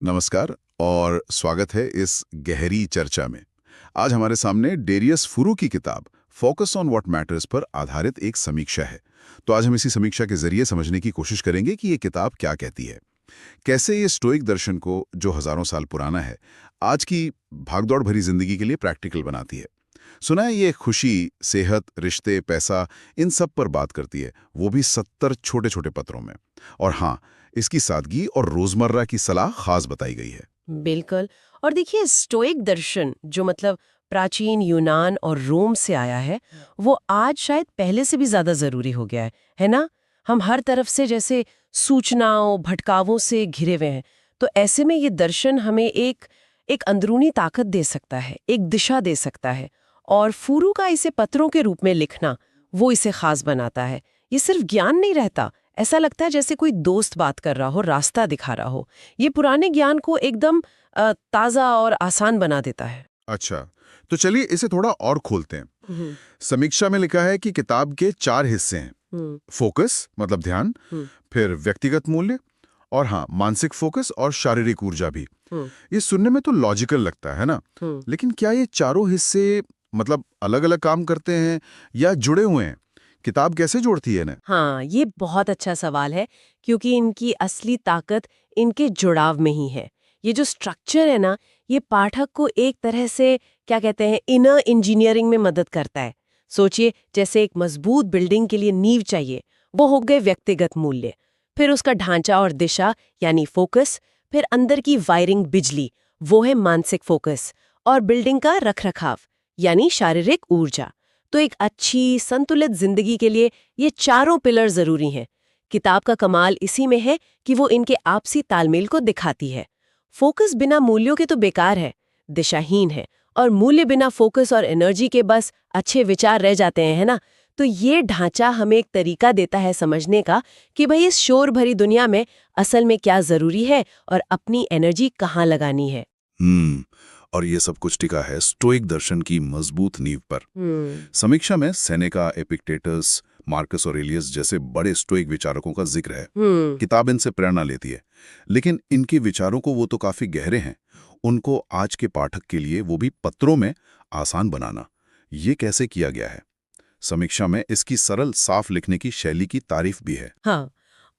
नमस्कार और स्वागत है इस गहरी चर्चा में। आज हमारे सामने डेरियस फुरू की किताब फोकस ऑन व्हाट मैटर्स पर आधारित एक समीक्षा है। तो आज हम इसी समीक्षा के जरिए समझने की कोशिश करेंगे कि ये किताब क्या कहती है, कैसे ये स्टोइक दर्शन को, जो हजारों साल पुराना है, आज की भागदौड़ भरी जिंदगी के लिए प्रैक्टिकल बनाती है। सुना है ये खुशी, सेहत, रिश्ते, पैसा, इन सब पर बात करती है, वो भी 70 छोटे छोटे पत्रों में। और हाँ, इसकी सादगी और रोजमर्रा की सलाह खास बताई गई है। बिल्कुल। और देखिए, स्टोइक दर्शन जो मतलब प्राचीन यूनान और रोम से आया है, वो आज शायद पहले से भी ज्यादा जरूरी हो गया है ना? हम हर तरफ से जैसे सूचनाओं, भटकावों से घिरे हुए हैं। तो ऐसे में ये दर्शन हमें एक एक अंदरूनी ताकत दे सकता है, एक दिशा दे सकता है। और फूरू का इसे पत्रों के रूप में लिखना, वो इसे खास बनाता है। ये सिर्फ ज्ञान नहीं रहता, ऐसा लगता है जैसे कोई दोस्त बात कर रहा हो, रास्ता दिखा रहा हो। ये पुराने ज्ञान को एकदम ताज़ा और आसान बना देता है। अच्छा, तो चलिए इसे थोड़ा और खोलते हैं। हम्म, समीक्षा में लिखा है कि किताब के 4 हिस्से हैं। हम्म, फोकस मतलब ध्यान, हम्म, फिर व्यक्तिगत मूल्य, और हाँ, मानसिक फोकस और शारीरिक ऊर्जा भी। हम्म, ये सुनने में तो लॉजिकल लगता है ना, हम्म। लेकिन क्या ये चारों हिस्से मतलब अलग-अलग काम करते हैं या जुड़े हुए हैं? किताब कैसे जोड़ती है इन्हें? हाँ, ये बहुत अच्छा सवाल है, क्योंकि इनकी असली ताकत इनके जुड़ाव में ही है। ये जो स्ट्रक्चर है ना, ये पाठक को एक तरह से क्या कहते हैं, इनर इंजीनियरिंग में मदद करता है। सोचिए, जैसे एक मजबूत बिल्डिंग के लिए नींव चाहिए, वो हो गए व्यक्तिगत मूल्य। फिर उसका ढांचा और दिशा यानी फोकस। फिर अंदर की वायरिंग, बिजली, वो है मानसिक फोकस। और बिल्डिंग का रखरखाव यानी शारीरिक ऊर्जा। तो एक अच्छी संतुलित जिंदगी के लिए ये चारों पिलर जरूरी हैं। किताब का कमाल इसी में है कि वो इनके आपसी तालमेल को दिखाती है। फोकस बिना मूल्यों के तो बेकार है, दिशाहीन है। और मूल्य बिना फोकस और एनर्जी के बस अच्छे विचार रह जाते हैं, है ना? तो ये ढांचा हमें एक तरीका देता है समझने का कि भाई इस शोर भरी दुनिया में असल में क्या जरूरी है और अपनी एनर्जी कहाँ लगानी है। हम्म, और ये सब कुछ टिका है स्टोइक दर्शन की मजबूत नींव पर। हम्म, समीक्षा में सेनेका, एपिक्टेटस, मार्कस ऑरेलियस जैसे बड़े स्टोइक विचारकों का जिक्र है। हम्म। किताब इनसे प्रेरणा लेती है, लेकिन इनके विचारों को वो तो काफी गहरे हैं। उनको आज के पाठक के लिए, वो भी पत्रों में, आसान बनाना, ये कैसे किया गया है? समीक्षा में इसकी सरल, साफ लिखने की शैली की तारीफ भी है। हाँ,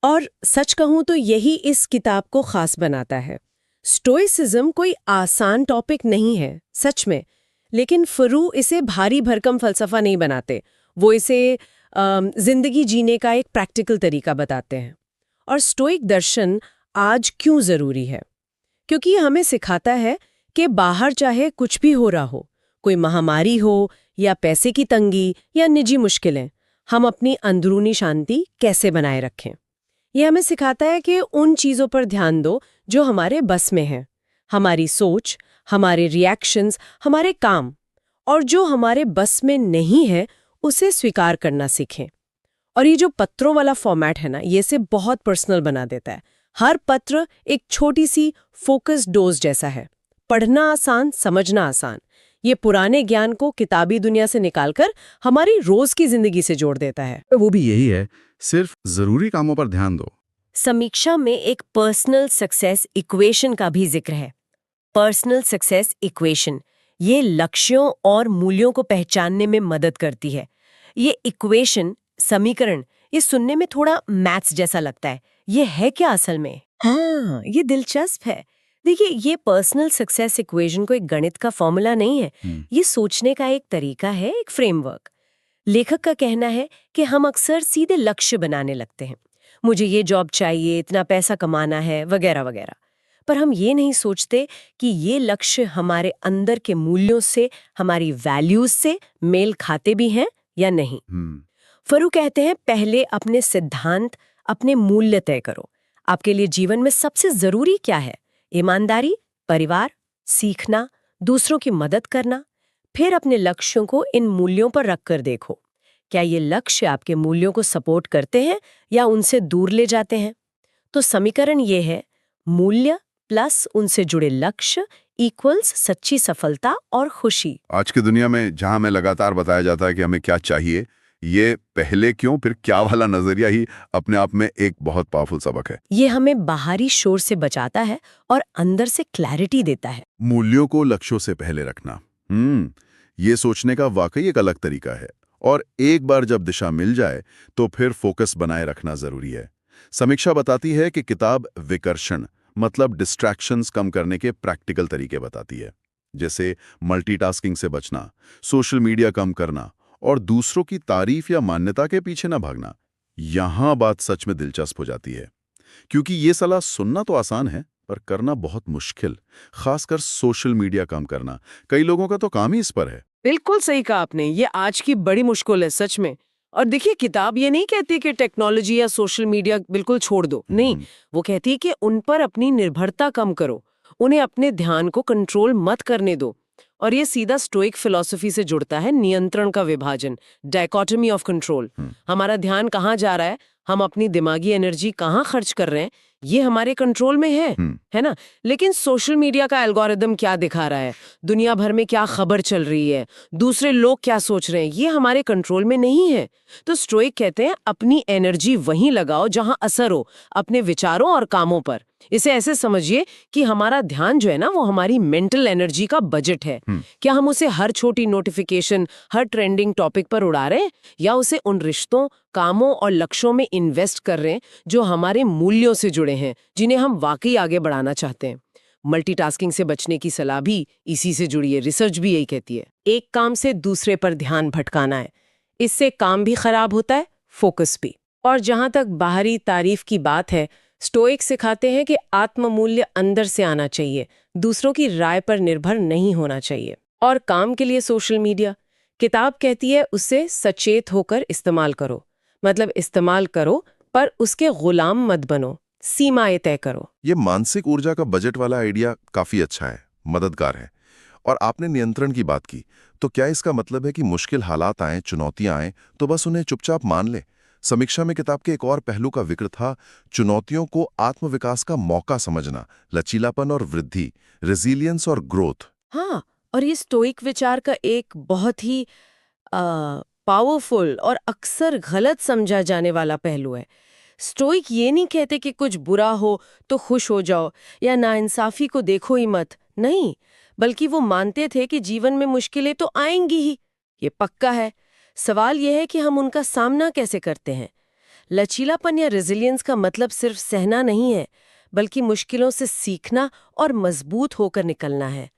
और सच कहूं तो यही इस किताब को खास बनाता है। स्टोइसिज्म कोई आसान टॉपिक नहीं है, सच में। लेकिन फरू इसे भारी भरकम फलसफा नहीं बनाते। वो इसे जिंदगी जीने का एक प्रैक्टिकल तरीका बताते हैं। और स्टोइक दर्शन आज क्यों जरूरी है? क्योंकि ये हमें सिखाता है कि बाहर चाहे कुछ भी हो रहा हो, कोई महामारी हो या पैसे की तंगी या निजी मुश्किलें, हम अपनी अंदरूनी शांति कैसे बनाए रखें। ये हमें सिखाता है कि उन चीज़ों पर ध्यान दो जो हमारे बस में हैं, हमारी सोच, हमारे रिएक्शंस, हमारे काम। और जो हमारे बस में नहीं है, उसे स्वीकार करना सीखें। और ये जो पत्रों वाला फॉर्मेट है ना, ये इसे बहुत पर्सनल बना देता है। हर पत्र एक छोटी सी फोकस डोज जैसा है। पढ़ना आसान, समझना आसान। ये पुराने ज्ञान को किताबी दुनिया से निकालकर हमारी रोज की जिंदगी से जोड़ देता है। वो भी यही है, सिर्फ जरूरी कामों पर ध्यान दो। समीक्षा में एक पर्सनल सक्सेस इक्वेशन का भी जिक्र है। पर्सनल सक्सेस इक्वेशन ये लक्ष्यों और मूल्यों को पहचानने में मदद करती है। ये इक्वेशन, समीकरण, ये सुनने में थोड़ा मैथ्स जैसा लगता है। ये है क्या असल में? हाँ, ये दिलचस्प है। देखिए, ये पर्सनल सक्सेस इक्वेशन को एक गणित का फॉर्मूला नहीं है। ये सोचने का एक तरीका है, एक फ्रेमवर्क। लेखक का कहना है कि हम अक्सर सीधे लक्ष्य बनाने लगते हैं। मुझे ये जॉब चाहिए, इतना पैसा कमाना है, वगैरह वगैरह। पर हम ये नहीं सोचते कि ये लक्ष्य हमारे अंदर के मूल्यों से, हमारी वैल्यूज से मेल खाते भी हैं या नहीं। हम्म। फरू कहते हैं, पहले अपने सिद्धांत, अपने मूल्य तय करो। आपके लिए जीवन में सबसे जरूरी क्या है? ईमानदारी, परिवार, सीखना, दूसरों की मदद करना। फिर अपने लक्ष्यों को इन मूल्यों पर रखकर देखो, क्या ये लक्ष्य आपके मूल्यों को सपोर्ट करते हैं या उनसे दूर ले जाते हैं। तो समीकरण ये है, मूल्य प्लस उनसे जुड़े लक्ष्य इक्वल्स सच्ची सफलता और खुशी। आज की दुनिया में जहां हमें लगातार बताया जाता है कि हमें क्या चाहिए, ये पहले क्यों फिर क्या वाला नजरिया ही अपने आप में एक बहुत पावरफुल सबक है। ये हमें बाहरी शोर से बचाता है और अंदर से क्लैरिटी देता है। मूल्यों को लक्ष्यों से पहले रखना, ये सोचने का वाकई एक अलग तरीका है। और एक बार जब दिशा मिल जाए तो फिर फोकस बनाए रखना जरूरी है। समीक्षा बताती है कि किताब विकर्षण मतलब डिस्ट्रैक्शंस कम करने के प्रैक्टिकल तरीके बताती है, जैसे मल्टीटास्किंग से बचना, सोशल मीडिया कम करना और दूसरों की तारीफ या मान्यता के पीछे न भागना। यहां बात सच में दिलचस्प हो जाती है, क्योंकि ये सलाह सुनना तो आसान है पर करना बहुत मुश्किल, खासकर सोशल मीडिया कम करना। कई लोगों का तो काम ही इस पर है। बिल्कुल सही कहा आपने, ये आज की बड़ी मुश्किल है सच में। और देखिए, किताब ये नहीं कहती कि टेक्नोलॉजी या सोशल मीडिया बिल्कुल छोड़ दो, नहीं। वो कहती है कि उन पर अपनी निर्भरता कम करो, उन्हें अपने ध्यान को कंट्रोल मत करने दो। और ये सीधा स्टोइक फिलॉसफी से जुड़ता है, नियंत्रण का विभाजन, डायकोटमी ऑफ कंट्रोल। हमारा ध्यान कहाँ जा रहा है, हम अपनी दिमागी एनर्जी कहाँ खर्च कर रहे हैं, ये हमारे कंट्रोल में है ना। लेकिन सोशल मीडिया का एल्गोरिदम क्या दिखा रहा है, दुनिया भर में क्या खबर चल रही है, दूसरे लोग क्या सोच रहे हैं, ये हमारे कंट्रोल में नहीं है। तो स्टोइक कहते हैं अपनी एनर्जी वहीं लगाओ जहां असर हो, अपने विचारों और कामों पर। इसे ऐसे समझिए कि हमारा ध्यान जो है ना, वो हमारी मेंटल एनर्जी का बजट है। क्या हम उसे हर छोटी नोटिफिकेशन, हर ट्रेंडिंग टॉपिक पर उड़ा रहे हैं, या उसे उन रिश्तों, कामों और लक्ष्यों में इन्वेस्ट कर रहे हैं जो हमारे मूल्यों से जुड़े हैं, जिन्हें हम वाकई आगे बढ़ाना चाहते हैं। मल्टीटास्किंग से बचने की सलाह भी इसी से जुड़ी है, रिसर्च भी यही कहती है। एक काम से दूसरे पर ध्यान भटकाना है, इससे काम भी खराब होता है, फोकस भी। और जहां तक बाहरी तारीफ की बात है, स्टोइक सिखाते हैं कि आत्ममूल्य अंदर से आना चाहिए, दूसरों की राय पर निर्भर नहीं होना चाहिए। और काम के लिए सोशल मीडिया, किताब कहती है उससे सचेत होकर इस्तेमाल करो। मतलब इस्तेमाल करो पर उसके गुलाम मत बनो, सीमाएं तय करो। ये मानसिक ऊर्जा का बजट वाला आइडिया काफी अच्छा है, मददगार है। और आपने नियंत्रण की बात की, तो क्या इसका मतलब है कि मुश्किल हालात आए, चुनौतियां आए, तो बस उन्हें चुपचाप मान ले? समीक्षा में किताब के एक और पहलू का जिक्र था, चुनौतियों को आत्मविकास का मौका समझना, लचीलापन और वृद्धि, रेजिलियंस और ग्रोथ। हाँ, और ये स्टोइक विचार का एक बहुत ही पावरफुल और अक्सर गलत समझा जाने वाला पहलू है। स्टोइक ये नहीं कहते कि कुछ बुरा हो तो खुश हो जाओ या नाइंसाफी को देखो ही मत, नहीं। बल्कि वो मानते थे कि जीवन में मुश्किलें तो आएंगी ही, ये पक्का है। सवाल यह है कि हम उनका सामना कैसे करते हैं। लचीलापन या रेजिलियंस का मतलब सिर्फ सहना नहीं है, बल्कि मुश्किलों से सीखना और मजबूत होकर निकलना है।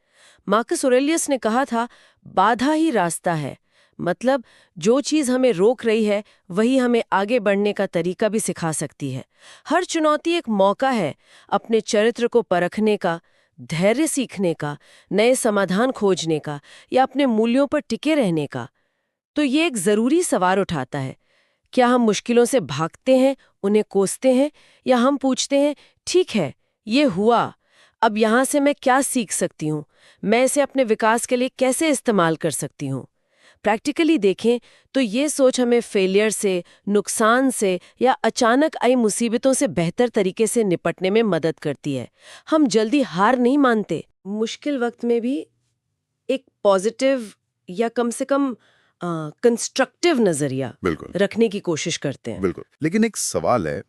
मार्कस ऑरेलियस ने कहा था, बाधा ही रास्ता है। मतलब जो चीज हमें रोक रही है, वही हमें आगे बढ़ने का तरीका भी सिखा सकती है। हर चुनौती एक मौका है अपने चरित्र को परखने का, धैर्य सीखने का, नए समाधान खोजने का या अपने मूल्यों पर टिके रहने का। तो ये एक जरूरी सवाल उठाता है, क्या हम मुश्किलों से भागते हैं, उन्हें कोसते हैं, या हम पूछते हैं, ठीक है, ये हुआ, अब यहाँ से मैं क्या सीख सकती हूँ, मैं इसे अपने विकास के लिए कैसे इस्तेमाल कर सकती हूँ। प्रैक्टिकली देखें तो ये सोच हमें फेलियर से, नुकसान से या अचानक आई मुसीबतों से बेहतर तरीके से निपटने में मदद करती है। हम जल्दी हार नहीं मानते, मुश्किल वक्त में भी एक पॉजिटिव या कम से कम कंस्ट्रक्टिव नजरिया बिल्कुल रखने की कोशिश करते हैं। बिल्कुल। लेकिन एक सवाल है,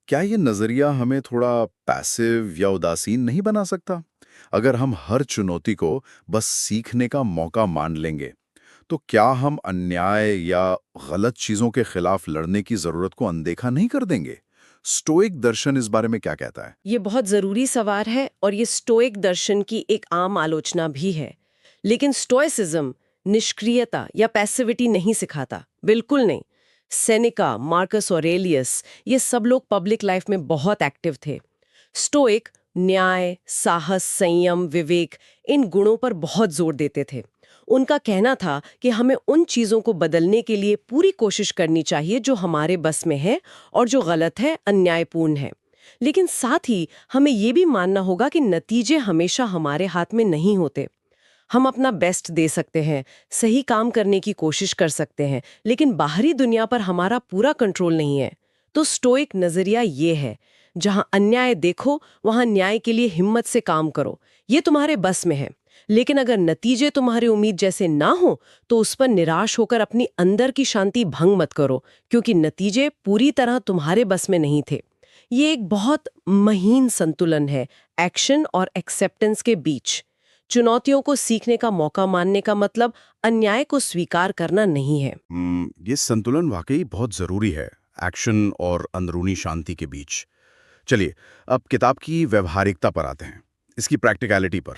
क्या ये नजरिया हमें थोड़ा पैसिव या उदासीन नहीं बना सकता? अगर हम हर चुनौती को बस सीखने का मौका मान लेंगे, तो क्या हम अन्याय या गलत चीजों के खिलाफ लड़ने की जरूरत को अनदेखा नहीं कर देंगे? स्टोइक दर्शन इस बारे में क्या कहता है? ये बहुत जरूरी सवाल है और ये स्टोइक दर्शन की एक आम आलोचना भी है। लेकिन स्टोइसिज्म निष्क्रियता या पैसिविटी नहीं सिखाता, बिल्कुल नहीं। सेनेका, मार्कस ऑरेलियस, ये सब लोग पब्लिक लाइफ में बहुत एक्टिव थे। स्टोइक न्याय, साहस, संयम, विवेक, इन गुणों पर बहुत जोर देते थे। उनका कहना था कि हमें उन चीजों को बदलने के लिए पूरी कोशिश करनी चाहिए जो हमारे बस में है और जो गलत है, अन्यायपूर्ण है। लेकिन साथ ही हमें ये भी मानना होगा कि नतीजे हमेशा हमारे हाथ में नहीं होते। हम अपना बेस्ट दे सकते हैं, सही काम करने की कोशिश कर सकते हैं, लेकिन बाहरी दुनिया पर हमारा पूरा कंट्रोल नहीं है। तो स्टोइक नजरिया ये है, जहां अन्याय देखो वहां न्याय के लिए हिम्मत से काम करो, ये तुम्हारे बस में है। लेकिन अगर नतीजे तुम्हारी उम्मीद जैसे ना हो तो उस पर निराश होकर अपनी अंदर की शांति भंग मत करो, क्योंकि नतीजे पूरी तरह तुम्हारे बस में नहीं थे। ये एक बहुत महीन संतुलन है एक्शन और एक्सेप्टेंस के बीच। चुनौतियों को सीखने का मौका मानने का मतलब अन्याय को स्वीकार करना नहीं है। ये संतुलन वाकई बहुत जरूरी है, एक्शन और अंदरूनी शांति के बीच। चलिए अब किताब की व्यवहारिकता पर आते हैं, इसकी प्रैक्टिकलिटी पर।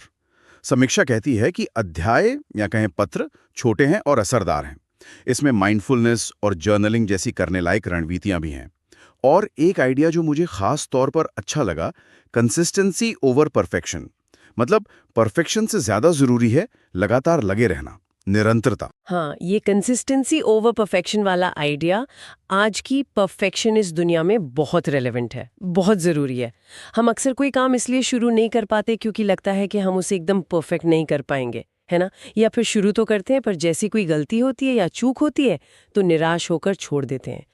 समीक्षा कहती है कि अध्याय या कहें पत्र छोटे हैं और असरदार हैं। इसमें माइंडफुलनेस और जर्नलिंग जैसी करने लायक रणनीतियां भी हैं। और एक आइडिया जो मुझे खास तौर पर अच्छा लगा, कंसिस्टेंसी ओवर परफेक्शन। मतलब परफेक्शन से ज्यादा जरूरी है लगातार लगे रहना, निरंतरता। हाँ, ये कंसिस्टेंसी ओवर परफेक्शन वाला आइडिया आज की परफेक्शनिस्ट दुनिया में बहुत रेलेवेंट है, बहुत ज़रूरी है। हम अक्सर कोई काम इसलिए शुरू नहीं कर पाते क्योंकि लगता है कि हम उसे एकदम परफेक्ट नहीं कर पाएंगे, है ना? या फिर शुरू तो करते हैं पर जैसी कोई गलती होती है या चूक होती है तो निराश होकर छोड़ देते हैं।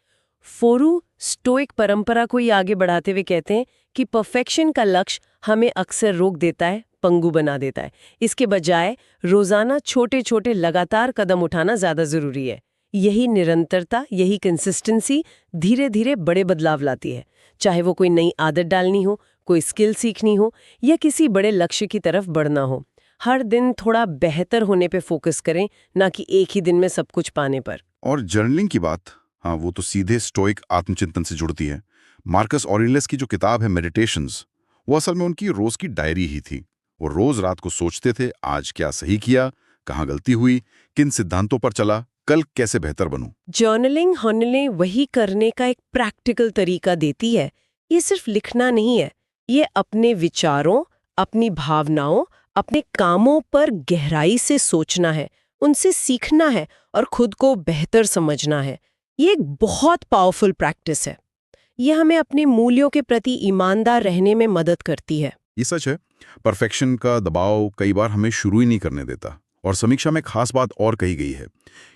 फोरू स्टोइक परंपरा को ही आगे बढ़ाते हुए कहते हैं कि परफेक्शन का लक्ष्य हमें अक्सर रोक देता है, पंगु बना देता है। इसके बजाय रोजाना छोटे छोटे लगातार कदम उठाना ज्यादा जरूरी है। यही निरंतरता, यही कंसिस्टेंसी धीरे धीरे बड़े बदलाव लाती है। चाहे वो कोई नई आदत डालनी हो, कोई स्किल सीखनी हो या किसी बड़े लक्ष्य की तरफ बढ़ना हो। हर दिन थोड़ा बेहतर होने पे फोकस करें, ना कि एक ही दिन में सब कुछ पाने पर। और जर्नलिंग की बात, हाँ, वो तो सीधे स्टोइक आत्मचिंतन से जुड़ती है। मार्कस ऑरेलियस की जो किताब है मेडिटेशंस, वो असल में उनकी रोज की डायरी ही थी। वो रोज रात को सोचते थे, आज क्या सही किया, कहाँ गलती हुई, किन सिद्धांतों पर चला, कल कैसे बेहतर बनूं। जर्नलिंग हॉनले वही करने का एक प्रैक्टिकल तरीका देती है। ये सिर्फ लिखना नहीं है, ये अपने विचारों, अपनी भावनाओं, अपने कामों पर गहराई से सोचना है, उनसे सीखना है और खुद को बेहतर समझना है। ये एक बहुत पावरफुल प्रैक्टिस है। ये हमें अपने मूल्यों के प्रति ईमानदार रहने में मदद करती है। ये सच है, परफेक्शन का दबाव कई बार हमें शुरू ही नहीं करने देता। और समीक्षा में खास बात और कही गई है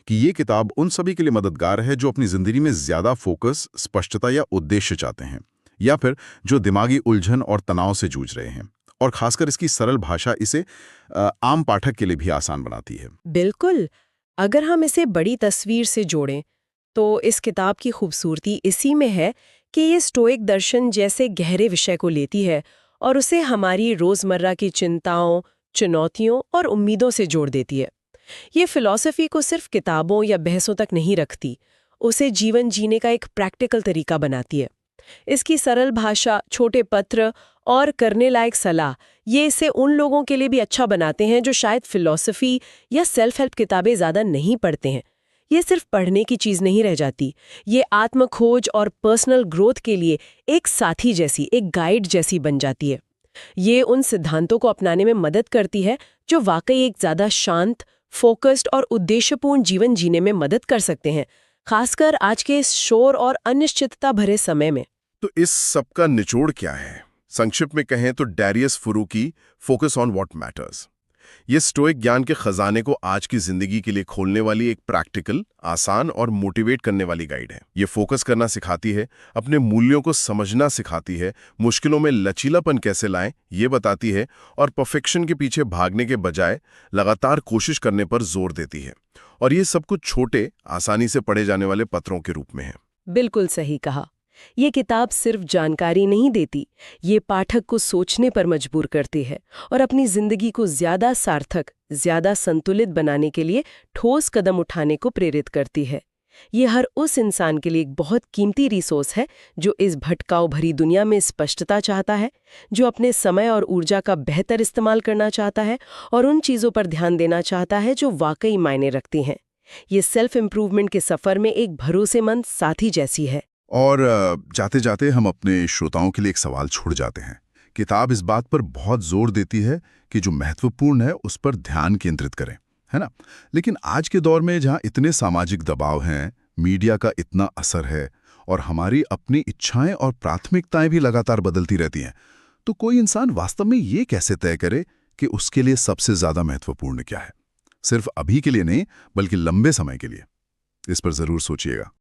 कि ये किताब उन सभी के लिए मददगार है जो अपनी जिंदगी में ज्यादा फोकस, स्पष्टता या उद्देश्य चाहते हैं, या फिर जो दिमागी उलझन और तनाव से जूझ रहे हैं। और खासकर इसकी सरल भाषा इसे आम पाठक के लिए भी आसान बनाती है। बिल्कुल। अगर हम इसे बड़ी तस्वीर से जोड़ें तो इस किताब की खूबसूरती इसी में है कि ये स्टोइक दर्शन जैसे गहरे विषय को लेती है और उसे हमारी रोजमर्रा की चिंताओं, चुनौतियों और उम्मीदों से जोड़ देती है। ये फिलॉसफी को सिर्फ किताबों या बहसों तक नहीं रखती, उसे जीवन जीने का एक प्रैक्टिकल तरीका बनाती है। इसकी सरल भाषा, छोटे पत्र और करने लायक सलाह, ये इसे उन लोगों के लिए भी अच्छा बनाते हैं जो शायद फिलॉसफी या सेल्फ हेल्प किताबें ज़्यादा नहीं पढ़ते हैं। ये सिर्फ पढ़ने की चीज़ नहीं रह जाती, ये आत्मखोज और पर्सनल ग्रोथ के लिए एक साथी जैसी, एक गाइड जैसी बन जाती है। ये उन सिद्धांतों को अपनाने में मदद करती है जो वाकई एक ज़्यादा शांत, फोकस्ड और उद्देश्यपूर्ण जीवन जीने में मदद कर सकते हैं, खासकर आज के इस शोर और अनिश्चितता भरे समय में। तो इस सब का निचोड़ क्या है? संक्षिप्त में कहें तो डेरियस फुरू की फोकस ऑन व्हाट मैटर्स। ये स्टोइक ज्ञान के खजाने को आज की जिंदगी के लिए खोलने वाली एक प्रैक्टिकल, आसान और मोटिवेट करने वाली गाइड है। ये फोकस करना सिखाती है, अपने मूल्यों को समझना सिखाती है, मुश्किलों में लचीलापन कैसे लाएं ये बताती है, और परफेक्शन के पीछे भागने के बजाय लगातार कोशिश करने पर जोर देती है। और ये सब कुछ छोटे, आसानी से पढ़े जाने वाले पत्रों के रूप में है। बिल्कुल सही कहा। ये किताब सिर्फ जानकारी नहीं देती, ये पाठक को सोचने पर मजबूर करती है और अपनी जिंदगी को ज्यादा सार्थक, ज्यादा संतुलित बनाने के लिए ठोस कदम उठाने को प्रेरित करती है। ये हर उस इंसान के लिए एक बहुत कीमती रिसोर्स है जो इस भटकाव भरी दुनिया में स्पष्टता चाहता है, जो अपने समय और ऊर्जा का बेहतर इस्तेमाल करना चाहता है और उन चीज़ों पर ध्यान देना चाहता है जो वाकई मायने रखती हैं। ये सेल्फ इम्प्रूवमेंट के सफ़र में एक भरोसेमंद साथी जैसी है। और जाते जाते हम अपने श्रोताओं के लिए एक सवाल छोड़ जाते हैं। किताब इस बात पर बहुत जोर देती है कि जो महत्वपूर्ण है उस पर ध्यान केंद्रित करें, है ना? लेकिन आज के दौर में जहां इतने सामाजिक दबाव हैं, मीडिया का इतना असर है और हमारी अपनी इच्छाएं और प्राथमिकताएं भी लगातार बदलती रहती हैं, तो कोई इंसान वास्तव में ये कैसे तय करे कि उसके लिए सबसे ज्यादा महत्वपूर्ण क्या है? सिर्फ अभी के लिए नहीं, बल्कि लंबे समय के लिए। इस पर जरूर सोचिएगा।